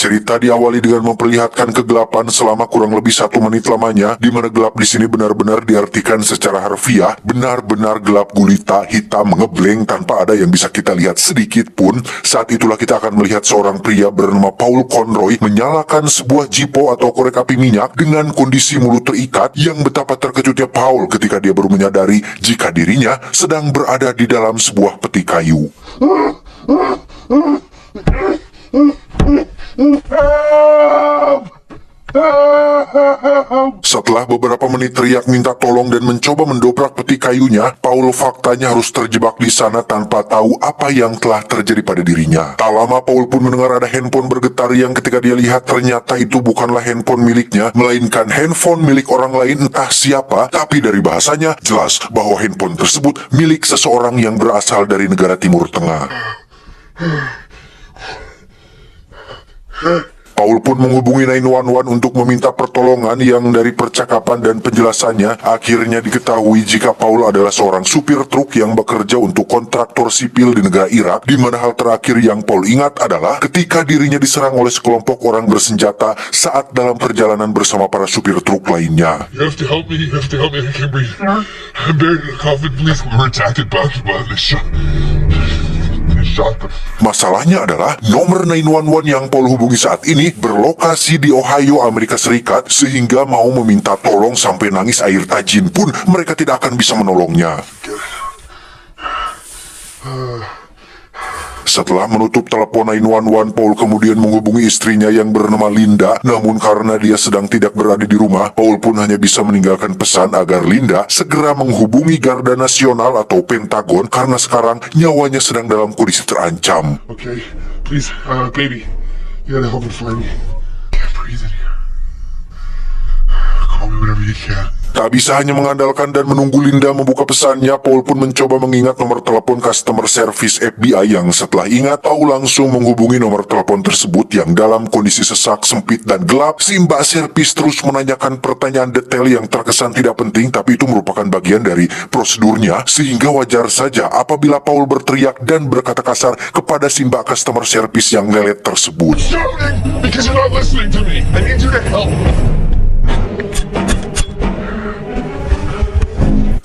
Cerita diawali dengan memperlihatkan kegelapan selama kurang lebih 1 menit lamanya, di mana gelap di sini benar-benar diartikan secara harfiah, benar-benar gelap gulita, hitam, ngebleng tanpa ada yang bisa kita lihat sedikit pun. Saat itulah kita akan melihat seorang pria bernama Paul Conroy menyalakan sebuah jipo atau korek api minyak dengan kondisi mulut terikat, yang betapa terkejutnya Paul ketika dia baru menyadari jika dirinya sedang berada di dalam sebuah peti kayu. Setelah beberapa menit teriak minta tolong dan mencoba mendobrak peti kayunya, Paul faktanya harus terjebak di sana tanpa tahu apa yang telah terjadi pada dirinya. Tak lama Paul pun mendengar ada handphone bergetar yang ketika dia lihat ternyata itu bukanlah handphone miliknya, melainkan handphone milik orang lain entah siapa, tapi dari bahasanya jelas bahwa handphone tersebut milik seseorang yang berasal dari negara Timur Tengah. Paul pun menghubungi 911 untuk meminta pertolongan, yang dari percakapan dan penjelasannya akhirnya diketahui jika Paul adalah seorang supir truk yang bekerja untuk kontraktor sipil di negara Irak, di mana hal terakhir yang Paul ingat adalah ketika dirinya diserang oleh sekelompok orang bersenjata saat dalam perjalanan bersama para supir truk lainnya. You have to help me, I can't breathe. I'm buried in a coffin, please. We were attacked by the shot. Masalahnya adalah nomor 911 yang Paul hubungi saat ini berlokasi di Ohio, Amerika Serikat, sehingga mau meminta tolong sampai nangis air tajin pun mereka tidak akan bisa menolongnya. Setelah menutup telepon 911, Paul kemudian menghubungi istrinya yang bernama Linda. Namun karena dia sedang tidak berada di rumah, Paul pun hanya bisa meninggalkan pesan agar Linda segera menghubungi Garda Nasional atau Pentagon karena sekarang nyawanya sedang dalam kondisi terancam. Okay, please, baby, you gotta help me find me. Can't breathe in here. Call me whenever you can. Tak bisa hanya mengandalkan dan menunggu Linda membuka pesannya, Paul pun mencoba mengingat nomor telepon customer service FBI yang setelah ingat, Paul langsung menghubungi nomor telepon tersebut yang dalam kondisi sesak, sempit, dan gelap. Si mbak servis terus menanyakan pertanyaan detail yang terkesan tidak penting, tapi itu merupakan bagian dari prosedurnya, sehingga wajar saja apabila Paul berteriak dan berkata kasar kepada si mbak customer service yang lelet tersebut. Shouting because you're not listening to me. I need you to help.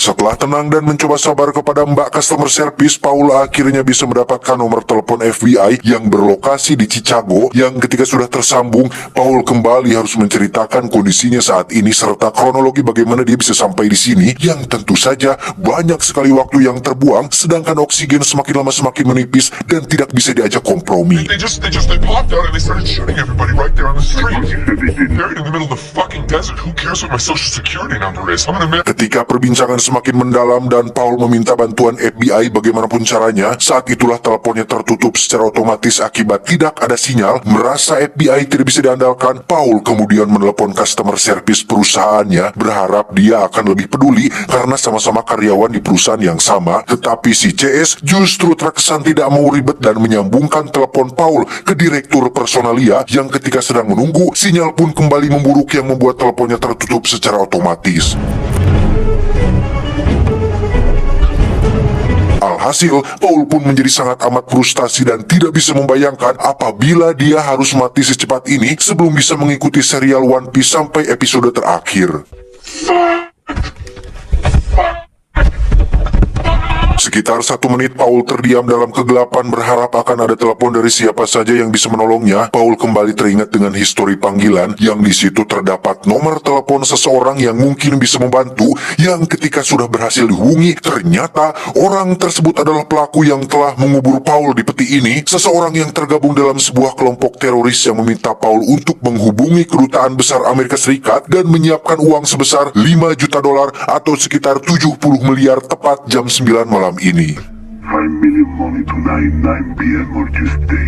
Setelah tenang dan mencoba sabar kepada mbak customer service, Paul akhirnya bisa mendapatkan nomor telepon FBI yang berlokasi di Chicago, yang ketika sudah tersambung, Paul kembali harus menceritakan kondisinya saat ini serta kronologi bagaimana dia bisa sampai di sini, yang tentu saja banyak sekali waktu yang terbuang, sedangkan oksigen semakin lama semakin menipis dan tidak bisa diajak kompromi. They popped out and they started shooting everybody right there on the street. Buried in the middle of the fucking desert. Who cares what my social security number is? I'm gonna Ketika perbincangan semakin mendalam dan Paul meminta bantuan FBI bagaimanapun caranya, saat itulah teleponnya tertutup secara otomatis akibat tidak ada sinyal. Merasa FBI tidak bisa diandalkan, Paul kemudian menelepon customer service perusahaannya, berharap dia akan lebih peduli karena sama-sama karyawan di perusahaan yang sama. Tetapi si CS justru terkesan tidak mau ribet dan menyambungkan telepon Paul ke direktur personalia, yang ketika sedang menunggu, sinyal pun kembali memburuk yang membuat teleponnya tertutup secara otomatis. Alhasil, Paul pun menjadi sangat amat frustasi dan tidak bisa membayangkan apabila dia harus mati secepat ini sebelum bisa mengikuti serial One Piece sampai episode terakhir. Sekitar 1 menit Paul terdiam dalam kegelapan berharap akan ada telepon dari siapa saja yang bisa menolongnya. Paul kembali teringat dengan histori panggilan yang di situ terdapat nomor telepon seseorang yang mungkin bisa membantu, yang ketika sudah berhasil dihubungi, ternyata orang tersebut adalah pelaku yang telah mengubur Paul di peti ini, seseorang yang tergabung dalam sebuah kelompok teroris yang meminta Paul untuk menghubungi kedutaan besar Amerika Serikat dan menyiapkan uang sebesar $5 juta atau sekitar 70 miliar tepat jam 9 malam ini. 5 million money to 9 p.m. or Tuesday.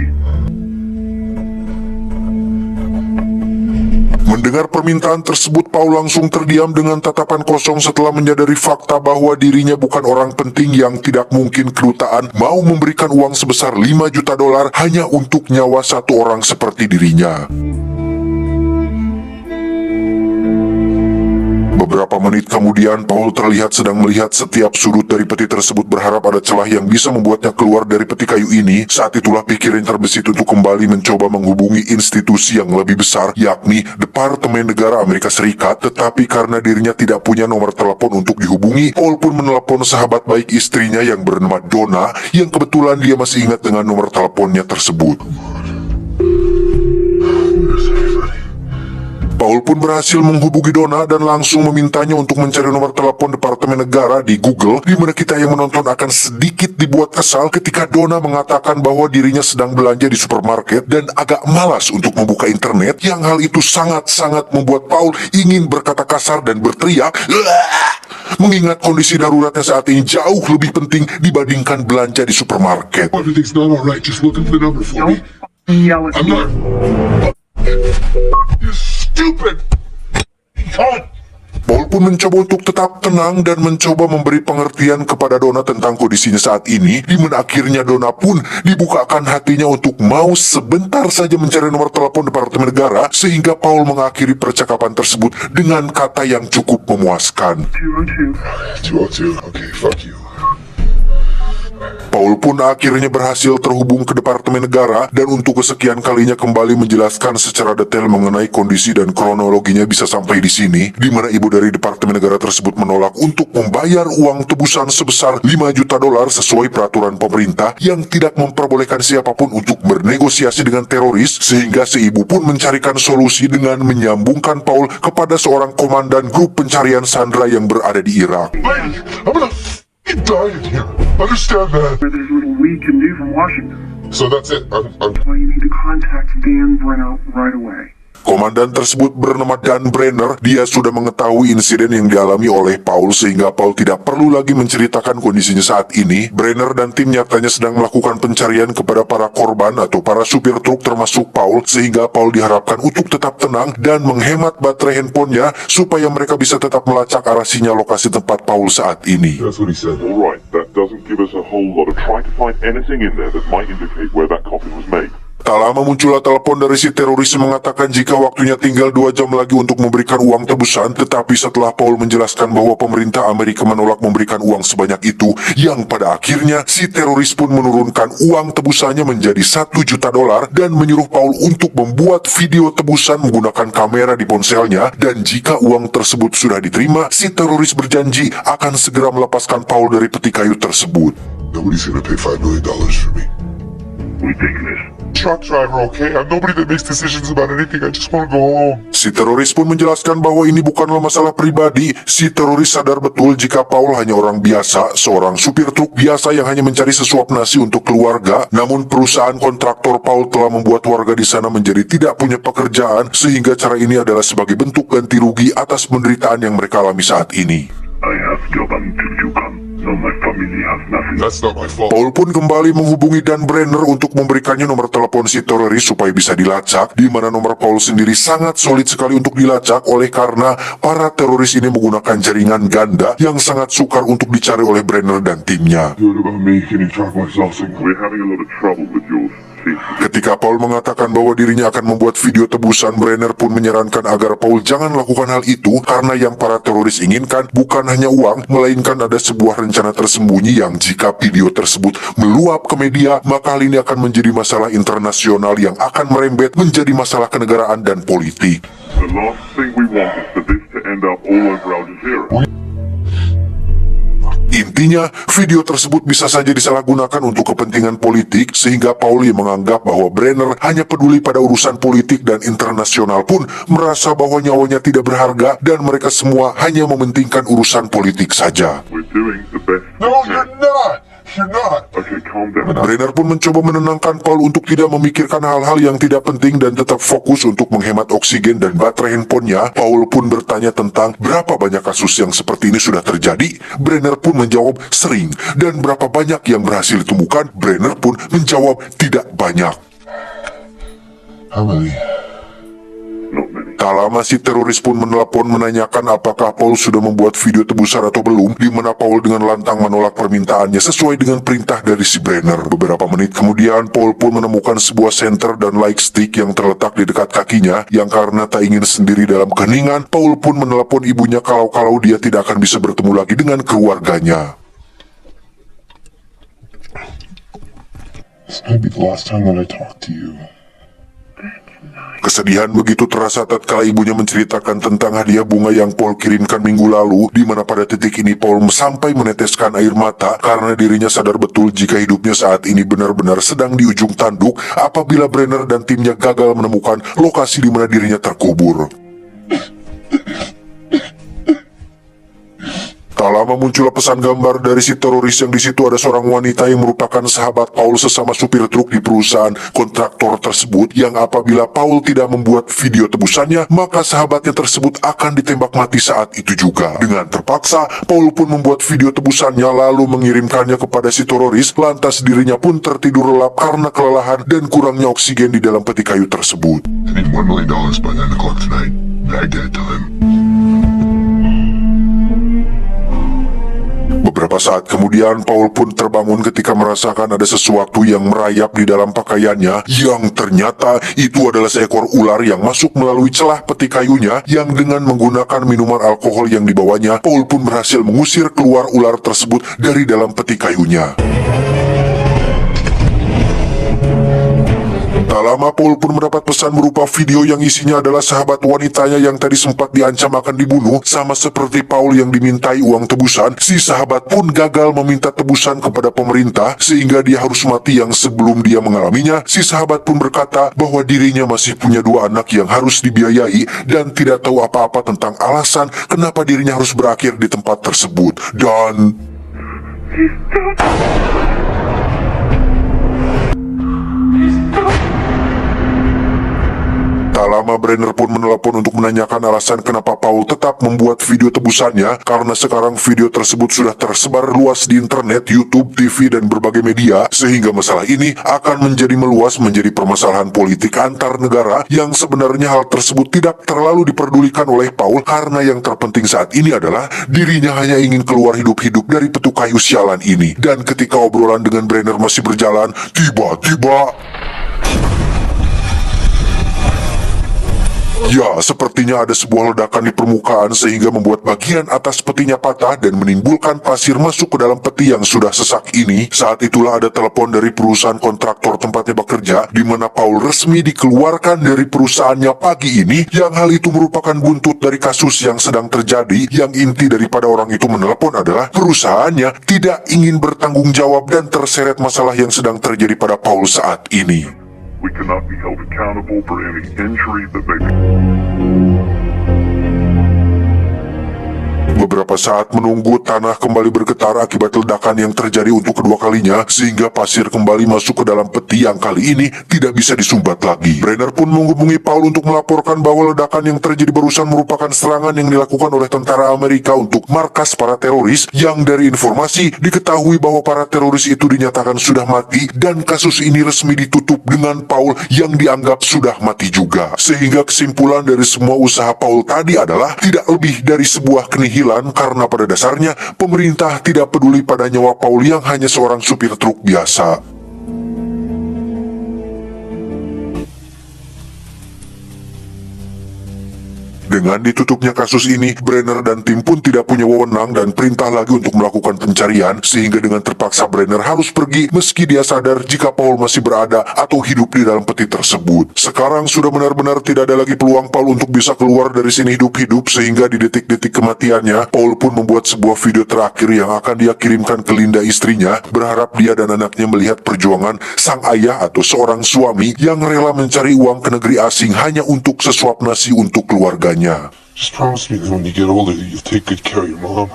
Mendengar permintaan tersebut, Paul langsung terdiam dengan tatapan kosong setelah menyadari fakta bahwa dirinya bukan orang penting yang tidak mungkin kedutaan mau memberikan uang sebesar $5 juta hanya untuk nyawa satu orang seperti dirinya. Beberapa menit kemudian, Paul terlihat sedang melihat setiap sudut dari peti tersebut, berharap ada celah yang bisa membuatnya keluar dari peti kayu ini. Saat itulah pikiran terbesit untuk kembali mencoba menghubungi institusi yang lebih besar, yakni Departemen Negara Amerika Serikat. Tetapi karena dirinya tidak punya nomor telepon untuk dihubungi, Paul pun menelepon sahabat baik istrinya yang bernama Donna, yang kebetulan dia masih ingat dengan nomor teleponnya tersebut. Paul pun berhasil menghubungi Donna dan langsung memintanya untuk mencari nomor telepon Departemen Negara di Google, di mana kita yang menonton akan sedikit dibuat kesal ketika Donna mengatakan bahwa dirinya sedang belanja di supermarket dan agak malas untuk membuka internet, yang hal itu sangat-sangat membuat Paul ingin berkata kasar dan berteriak, mengingat kondisi daruratnya saat ini jauh lebih penting dibandingkan belanja di supermarket. Everything's not alright, just look up the number for me. Yell at I'm not... You stupid... cunt! Paul pun mencoba untuk tetap tenang dan mencoba memberi pengertian kepada Donna tentang kondisinya saat ini, di mana akhirnya Donna pun dibukakan hatinya untuk mau sebentar saja mencari nomor telepon Departemen Negara, sehingga Paul mengakhiri percakapan tersebut dengan kata yang cukup memuaskan. 202. 202, okay, fuck you. Paul pun akhirnya berhasil terhubung ke Departemen Negara dan untuk kesekian kalinya kembali menjelaskan secara detail mengenai kondisi dan kronologinya bisa sampai di sini, di mana ibu dari Departemen Negara tersebut menolak untuk membayar uang tebusan sebesar $5 juta sesuai peraturan pemerintah yang tidak memperbolehkan siapapun untuk bernegosiasi dengan teroris, sehingga si ibu pun mencarikan solusi dengan menyambungkan Paul kepada seorang komandan grup pencarian Sandra yang berada di Irak. Lady, I'm gonna f***ing die in here. Understand that? There's little we can do from Washington. So that's it. I'm Well, you need to contact Dan Brenner right away. Komandan tersebut bernama Dan Brenner. Dia sudah mengetahui insiden yang dialami oleh Paul, sehingga Paul tidak perlu lagi menceritakan kondisinya saat ini. Brenner dan tim nyatanya sedang melakukan pencarian kepada para korban atau para supir truk termasuk Paul, sehingga Paul diharapkan untuk tetap tenang dan menghemat baterai handphonenya supaya mereka bisa tetap melacak arah sinyal lokasi tempat Paul saat ini. That's what he said. Alright, that doesn't give us a whole lot of trying to find anything in there that might indicate where that coffin was made. Tak lama muncullah telepon dari si teroris mengatakan jika waktunya tinggal 2 jam lagi untuk memberikan uang tebusan, tetapi setelah Paul menjelaskan bahwa pemerintah Amerika menolak memberikan uang sebanyak itu, yang pada akhirnya si teroris pun menurunkan uang tebusannya menjadi $1 juta dan menyuruh Paul untuk membuat video tebusan menggunakan kamera di ponselnya, dan jika uang tersebut sudah diterima, si teroris berjanji akan segera melepaskan Paul dari peti kayu tersebut. Nobody's gonna pay $5 million for me. Ridiculous. Truck driver, okay? I'm nobody that makes decisions about anything. I just wanna go home. Si teroris pun menjelaskan bahwa ini bukanlah masalah pribadi. Si teroris sadar betul jika Paul hanya orang biasa, seorang supir truk biasa yang hanya mencari sesuap nasi untuk keluarga. Namun perusahaan kontraktor Paul telah membuat warga di sana menjadi tidak punya pekerjaan, sehingga cara ini adalah sebagai bentuk ganti rugi atas penderitaan yang mereka alami saat ini. I have job until you come. No, my family has nothing. That's not my fault. Paul pun kembali menghubungi Dan Brenner untuk memberikannya nomor telepon si teroris supaya bisa dilacak, di mana nomor Paul sendiri sangat solid sekali untuk dilacak oleh karena para teroris ini menggunakan jaringan ganda yang sangat sukar untuk dicari oleh Brenner dan timnya. What about me? Can you track my something? We're having a lot of trouble with your secret. Ketika Paul mengatakan bahwa dirinya akan membuat video tebusan, Brenner pun menyarankan agar Paul jangan lakukan hal itu karena yang para teroris inginkan bukan hanya uang, melainkan ada sebuah rencana tersembunyi yang jika video tersebut meluap ke media, maka hal ini akan menjadi masalah internasional yang akan merembet menjadi masalah kenegaraan dan politik. The last thing we want is for this to end up all over Al Jazeera. Intinya, video tersebut bisa saja disalahgunakan untuk kepentingan politik, sehingga Paul yang menganggap bahwa Brenner hanya peduli pada urusan politik dan internasional pun merasa bahwa nyawanya tidak berharga dan mereka semua hanya mementingkan urusan politik saja. We're doing the best. No, you're not! You're not! Okay, calm down. Brenner pun mencoba menenangkan Paul untuk tidak memikirkan hal-hal yang tidak penting dan tetap fokus untuk menghemat oksigen dan baterai handphonenya. Paul pun bertanya tentang berapa banyak kasus yang seperti ini sudah terjadi. Brenner pun menjawab sering, dan berapa banyak yang berhasil ditemukan. Brenner pun menjawab tidak banyak. How many? Not many. Tak lama si teroris pun menelepon menanyakan apakah Paul sudah membuat video tebusan atau belum, di mana Paul dengan lantang menolak permintaannya sesuai dengan perintah dari si Brenner. Beberapa menit kemudian, Paul pun menemukan sebuah senter dan light stick yang terletak di dekat kakinya, yang karena tak ingin sendiri dalam keheningan, Paul pun menelepon ibunya kalau dia tidak akan bisa bertemu lagi dengan keluarganya. This might be the last time that I talk to you. Kesedihan begitu terasa tatkala ibunya menceritakan tentang hadiah bunga yang Paul kirimkan minggu lalu, di mana pada titik ini Paul sampai meneteskan air mata karena dirinya sadar betul jika hidupnya saat ini benar-benar sedang di ujung tanduk apabila Brenner dan timnya gagal menemukan lokasi di mana dirinya terkubur. Tak lama muncullah pesan gambar dari si teroris yang di situ ada seorang wanita yang merupakan sahabat Paul sesama supir truk di perusahaan kontraktor tersebut, yang apabila Paul tidak membuat video tebusannya, maka sahabatnya tersebut akan ditembak mati saat itu juga. Dengan terpaksa, Paul pun membuat video tebusannya lalu mengirimkannya kepada si teroris, lantas dirinya pun tertidur lelap karena kelelahan dan kurangnya oksigen di dalam peti kayu tersebut. I need $1 million by 9 o'clock tonight. Baghdad time. Beberapa saat kemudian, Paul pun terbangun ketika merasakan ada sesuatu yang merayap di dalam pakaiannya, yang ternyata itu adalah seekor ular yang masuk melalui celah peti kayunya, yang dengan menggunakan minuman alkohol yang dibawanya, Paul pun berhasil mengusir keluar ular tersebut dari dalam peti kayunya. Tak lama Paul pun mendapat pesan berupa video yang isinya adalah sahabat wanitanya yang tadi sempat diancam akan dibunuh. Sama seperti Paul yang dimintai uang tebusan, si sahabat pun gagal meminta tebusan kepada pemerintah sehingga dia harus mati, yang sebelum dia mengalaminya, si sahabat pun berkata bahwa dirinya masih punya 2 anak yang harus dibiayai dan tidak tahu apa-apa tentang alasan kenapa dirinya harus berakhir di tempat tersebut. Dan tak lama Brenner pun menelepon untuk menanyakan alasan kenapa Paul tetap membuat video tebusannya, karena sekarang video tersebut sudah tersebar luas di internet, YouTube, TV, dan berbagai media, sehingga masalah ini akan menjadi meluas menjadi permasalahan politik antar negara, yang sebenarnya hal tersebut tidak terlalu diperdulikan oleh Paul, karena yang terpenting saat ini adalah dirinya hanya ingin keluar hidup-hidup dari petu kayu sialan ini. Dan ketika obrolan dengan Brenner masih berjalan, tiba-tiba ya, sepertinya ada sebuah ledakan di permukaan sehingga membuat bagian atas petinya patah dan menimbulkan pasir masuk ke dalam peti yang sudah sesak ini. Saat itulah ada telepon dari perusahaan kontraktor tempatnya bekerja, di mana Paul resmi dikeluarkan dari perusahaannya pagi ini, yang hal itu merupakan buntut dari kasus yang sedang terjadi, yang inti daripada orang itu menelepon adalah perusahaannya tidak ingin bertanggung jawab dan terseret masalah yang sedang terjadi pada Paul saat ini. We cannot be held accountable for any injury that may be. Beberapa saat menunggu, tanah kembali bergetar akibat ledakan yang terjadi untuk kedua kalinya, sehingga pasir kembali masuk ke dalam peti yang kali ini tidak bisa disumbat lagi. Brenner pun menghubungi Paul untuk melaporkan bahwa ledakan yang terjadi barusan merupakan serangan yang dilakukan oleh tentara Amerika untuk markas para teroris, yang dari informasi diketahui bahwa para teroris itu dinyatakan sudah mati, dan kasus ini resmi ditutup dengan Paul yang dianggap sudah mati juga. Sehingga kesimpulan dari semua usaha Paul tadi adalah tidak lebih dari sebuah kenihilan, karena pada dasarnya pemerintah tidak peduli pada nyawa Paul yang hanya seorang supir truk biasa. Dengan ditutupnya kasus ini, Brenner dan tim pun tidak punya wewenang dan perintah lagi untuk melakukan pencarian, sehingga dengan terpaksa Brenner harus pergi meski dia sadar jika Paul masih berada atau hidup di dalam peti tersebut. Sekarang sudah benar-benar tidak ada lagi peluang Paul untuk bisa keluar dari sini hidup-hidup, sehingga di detik-detik kematiannya, Paul pun membuat sebuah video terakhir yang akan dia kirimkan ke Linda istrinya, berharap dia dan anaknya melihat perjuangan sang ayah atau seorang suami yang rela mencari uang ke negeri asing hanya untuk sesuap nasi untuk keluarganya. Just promise me that when you get older, you'll take good care of your mom.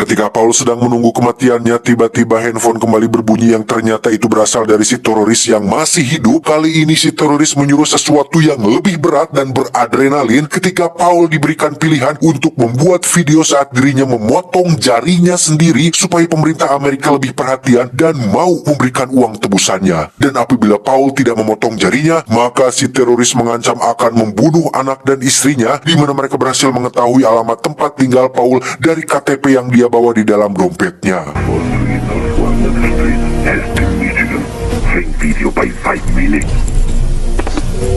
Ketika Paul sedang menunggu kematiannya, tiba-tiba handphone kembali berbunyi yang ternyata itu berasal dari si teroris yang masih hidup. Kali ini si teroris menyuruh sesuatu yang lebih berat dan beradrenalin ketika Paul diberikan pilihan untuk membuat video saat dirinya memotong jarinya sendiri supaya pemerintah Amerika lebih perhatian dan mau memberikan uang tebusannya. Dan apabila Paul tidak memotong jarinya, maka si teroris mengancam akan membunuh anak dan istrinya, di mana mereka berhasil mengetahui alamat tempat tinggal Paul dari KTP yang dia bawa di dalam dompetnya.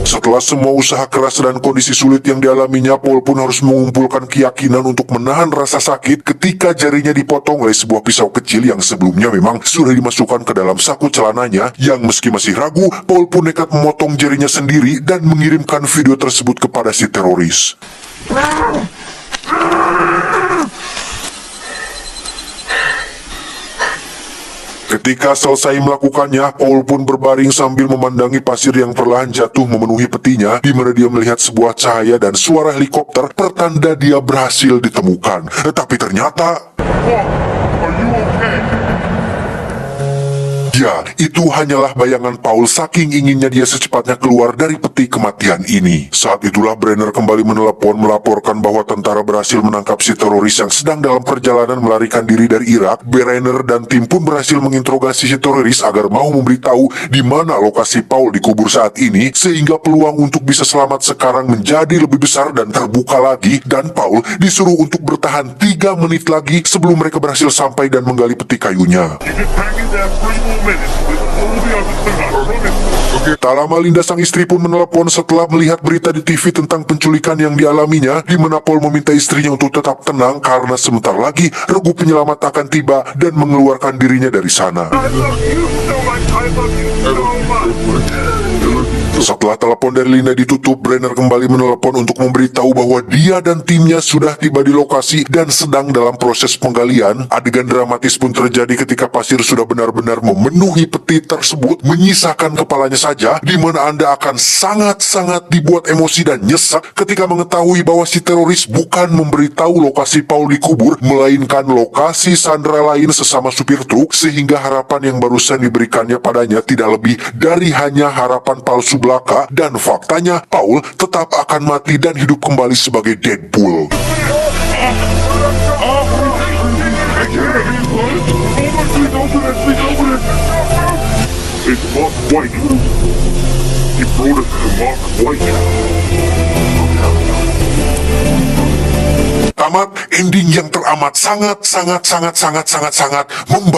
Setelah semua usaha keras dan kondisi sulit yang dialaminya, Paul pun harus mengumpulkan keyakinan untuk menahan rasa sakit ketika jarinya dipotong oleh sebuah pisau kecil yang sebelumnya memang sudah dimasukkan ke dalam saku celananya. Yang meski masih ragu, Paul pun nekat memotong jarinya sendiri dan mengirimkan video tersebut kepada si teroris. Ketika selesai melakukannya, Paul pun berbaring sambil memandangi pasir yang perlahan jatuh memenuhi petinya, di mana dia melihat sebuah cahaya dan suara helikopter pertanda dia berhasil ditemukan. Tetapi ternyata, ya, itu hanyalah bayangan Paul saking inginnya dia secepatnya keluar dari peti kematian ini. Saat itulah Brenner kembali menelepon melaporkan bahwa tentara berhasil menangkap si teroris yang sedang dalam perjalanan melarikan diri dari Irak. Brenner dan tim pun berhasil menginterogasi si teroris agar mau memberitahu di mana lokasi Paul dikubur saat ini, sehingga peluang untuk bisa selamat sekarang menjadi lebih besar dan terbuka lagi. Dan Paul disuruh untuk bertahan 3 menit lagi sebelum mereka berhasil sampai dan menggali peti kayunya. Tak lama Linda sang istri pun menelepon setelah melihat berita di TV tentang penculikan yang dialaminya, di mana Paul meminta istrinya untuk tetap tenang karena sebentar lagi regu penyelamat akan tiba dan mengeluarkan dirinya dari sana. Setelah telepon dari Linda ditutup, Brenner kembali menelepon untuk memberitahu bahwa dia dan timnya sudah tiba di lokasi dan sedang dalam proses penggalian. Adegan dramatis pun terjadi ketika pasir sudah benar-benar memenuhi peti tersebut, menyisakan kepalanya saja, di mana Anda akan sangat-sangat dibuat emosi dan nyesek ketika mengetahui bahwa si teroris bukan memberitahu lokasi Paul dikubur, melainkan lokasi sandera lain sesama supir truk, sehingga harapan yang barusan diberikannya padanya tidak lebih dari hanya harapan palsu belaka, dan faktanya Paul tetap akan mati dan hidup kembali sebagai Deadpool. It's Mark White. He brought us to Mark White. Tamat ending yang teramat sangat